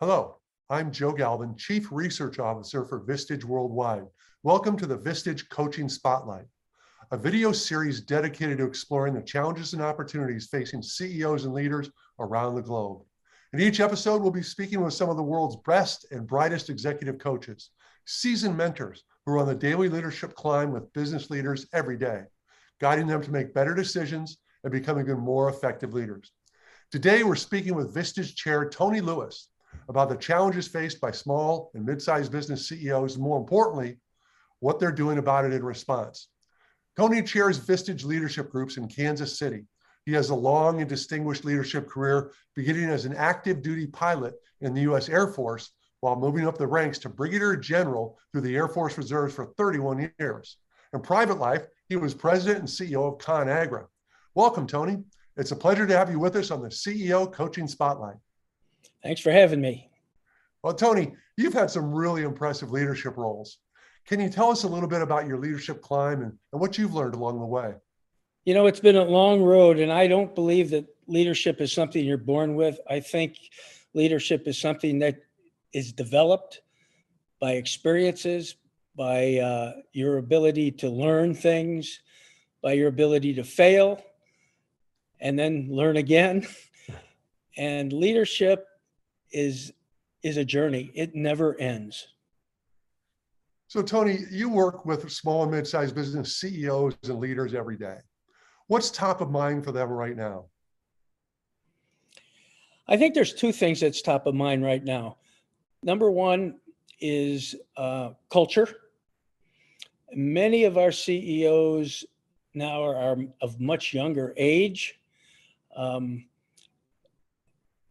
Hello, I'm Joe Galvin, Chief Research Officer for Vistage Worldwide. Welcome to the Vistage Coaching Spotlight, a video series dedicated to exploring the challenges and opportunities facing CEOs and leaders around the globe. In each episode, we'll be speaking with some of the world's best and brightest executive coaches, seasoned mentors who are on the daily leadership climb with business leaders every day, guiding them to make better decisions and becoming even more effective leaders. Today, we're speaking with Vistage Chair Tony Lewis about the challenges faced by small and mid-sized business CEOs, and more importantly, what they're doing about it in response. Tony chairs Vistage leadership groups in Kansas City. He has a long and distinguished leadership career, beginning as an active duty pilot in the U.S. Air Force, while moving up the ranks to Brigadier General through the Air Force Reserves for 31 years. In private life, he was president and CEO of ConAgra. Welcome, Tony. It's a pleasure to have you with us on the CEO Coaching Spotlight. Thanks for having me. Well, Tony, you've had some really impressive leadership roles. Can you tell us a little bit about your leadership climb and what you've learned along the way? You know, it's been a long road, and I don't believe that leadership is something you're born with. I think leadership is something that is developed by experiences, by your ability to learn things, by your ability to fail and then learn again. And leadership is a journey. It never ends. So, Tony, you work with small and mid-sized business CEOs and leaders every day. What's top of mind for them right now? I think there's two things that's top of mind right now. Number one is culture. Many of our CEOs now are of much younger age.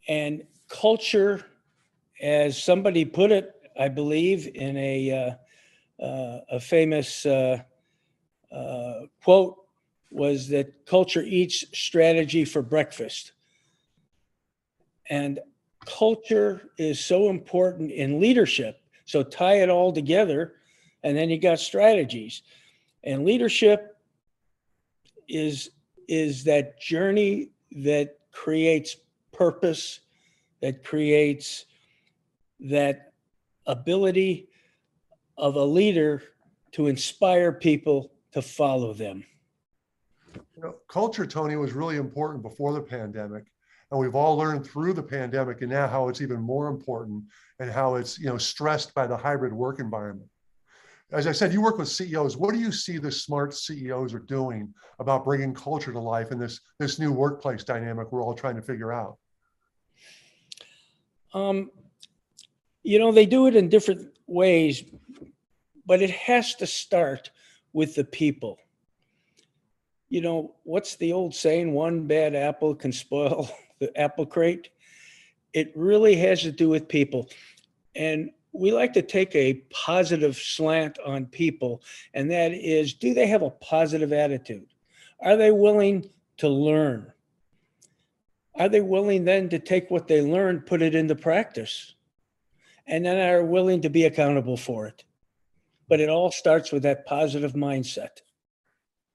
And culture, as somebody put it, I believe, in a famous quote, was that culture eats strategy for breakfast. And culture is so important in leadership. So tie it all together, and then you got strategies. And leadership is that journey that creates purpose, that creates that ability of a leader to inspire people to follow them. You know, culture, Tony, was really important before the pandemic, and we've all learned through the pandemic and now how it's even more important and how it's, stressed by the hybrid work environment. As I said, you work with CEOs. What do you see the smart CEOs are doing about bringing culture to life in this new workplace dynamic we're all trying to figure out? They do it in different ways, but it has to start with the people. What's the old saying? One bad apple can spoil the apple crate. It really has to do with people. And we like to take a positive slant on people, and that is, do they have a positive attitude? Are they willing to learn? Are they willing then to take what they learned, put it into practice? And then are willing to be accountable for it? But it all starts with that positive mindset.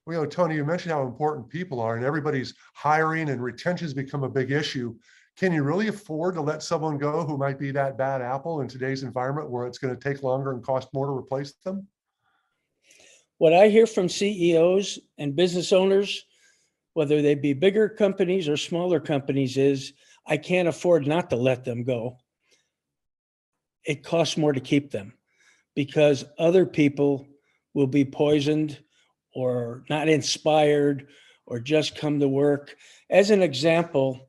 Well, Tony, you mentioned how important people are, and everybody's hiring and retention's become a big issue. Can you really afford to let someone go who might be that bad apple in today's environment where it's going to take longer and cost more to replace them? What I hear from CEOs and business owners, whether they be bigger companies or smaller companies, is I can't afford not to let them go. It costs more to keep them because other people will be poisoned or not inspired or just come to work. As an example,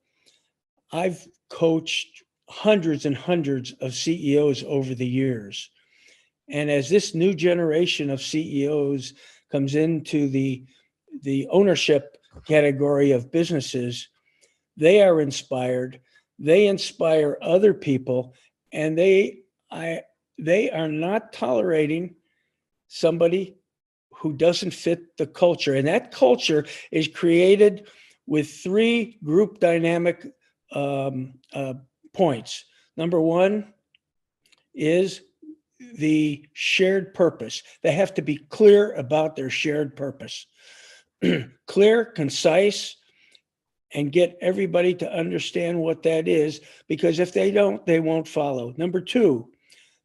I've coached hundreds and hundreds of CEOs over the years. And as this new generation of CEOs comes into the ownership category of businesses, they are inspired, they inspire other people, and they are not tolerating somebody who doesn't fit the culture. And that culture is created with three group dynamic points. Number one is the shared purpose. They have to be clear about their shared purpose. Clear, concise, and get everybody to understand what that is, because if they don't, they won't follow. Number two,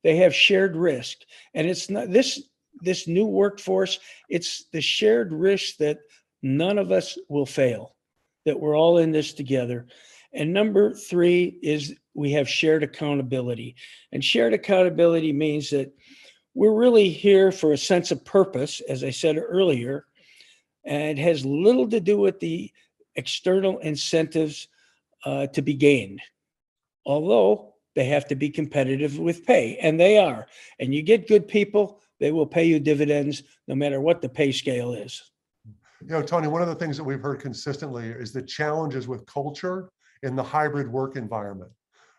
they have shared risk. And it's not this new workforce, it's the shared risk that none of us will fail, that we're all in this together. And number three is we have shared accountability. And shared accountability means that we're really here for a sense of purpose, as I said earlier, and it has little to do with the external incentives to be gained, although they have to be competitive with pay, and they are. And you get good people, they will pay you dividends no matter what the pay scale is. You know, Tony, one of the things that we've heard consistently is the challenges with culture in the hybrid work environment,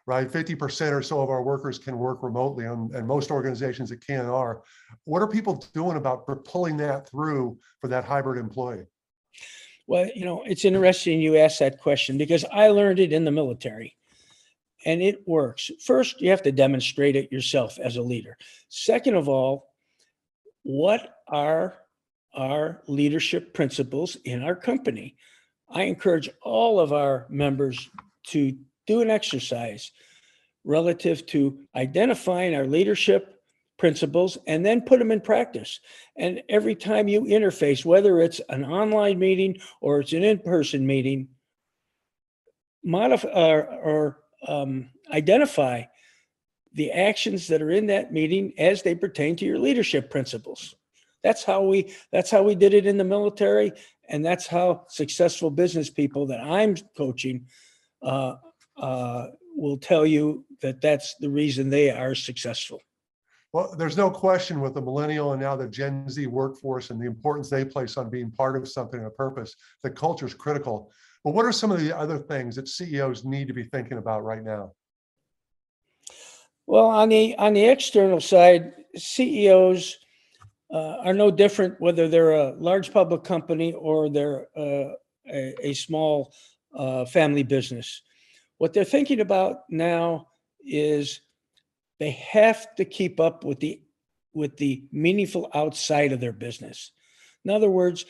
right? 50% or so of our workers can work remotely, and most organizations that can are. What are people doing about pulling that through for that hybrid employee? Well, it's interesting you asked that question, because I learned it in the military. And it works. First, you have to demonstrate it yourself as a leader. Second of all, what are our leadership principles in our company? I encourage all of our members to do an exercise relative to identifying our leadership principles and then put them in practice. And every time you interface, whether it's an online meeting or it's an in-person meeting, identify the actions that are in that meeting as they pertain to your leadership principles. That's how we did it in the military, and that's how successful business people that I'm coaching will tell you that that's the reason they are successful. Well, there's no question with the millennial and now the Gen Z workforce and the importance they place on being part of something and a purpose, that culture is critical. But what are some of the other things that CEOs need to be thinking about right now? Well, on the external side, CEOs are no different whether they're a large public company or they're a small family business. What they're thinking about now is they have to keep up with the meaningful outside of their business. In other words,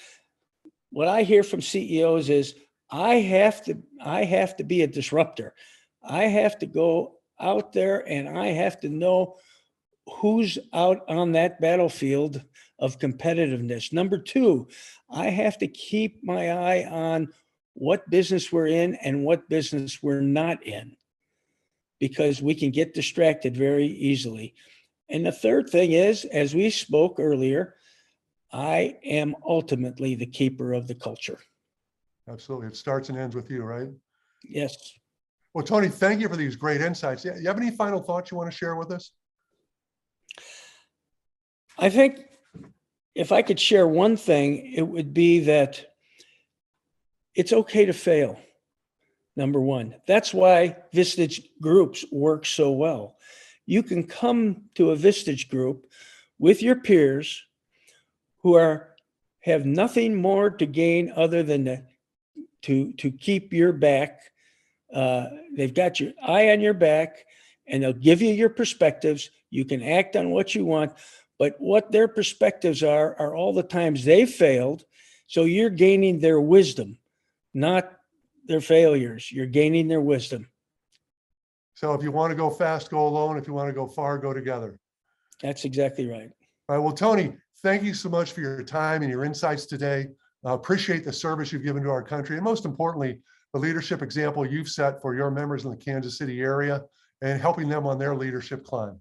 what I hear from CEOs is I have to be a disruptor. I have to go out there and I have to know who's out on that battlefield of competitiveness. Number two, I have to keep my eye on what business we're in and what business we're not in, because we can get distracted very easily. And the third thing is, as we spoke earlier, I am ultimately the keeper of the culture. Absolutely. It starts and ends with you, right? Yes. Well, Tony, thank you for these great insights. You have any final thoughts you want to share with us? I think if I could share one thing, it would be that it's okay to fail. Number one, that's why Vistage groups work so well. You can come to a Vistage group with your peers who have nothing more to gain other than to keep your back. They've got your eye on your back, and they'll give you your perspectives. You can act on what you want, but what their perspectives are all the times they've failed. So you're gaining their wisdom, not their failures. You're gaining their wisdom. So if you want to go fast, go alone. If you want to go far, go together. That's exactly right. All right. Well, Tony, thank you so much for your time and your insights today. Appreciate the service you've given to our country, and most importantly, the leadership example you've set for your members in the Kansas City area and helping them on their leadership climb.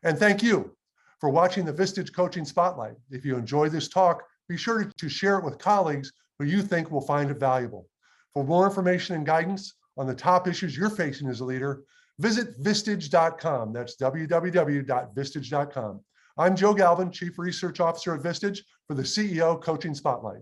And thank you for watching the Vistage Coaching Spotlight. If you enjoyed this talk, be sure to share it with colleagues who you think will find it valuable. For more information and guidance on the top issues you're facing as a leader, visit vistage.com. That's www.vistage.com. I'm Joe Galvin, Chief Research Officer at Vistage for the CEO Coaching Spotlight.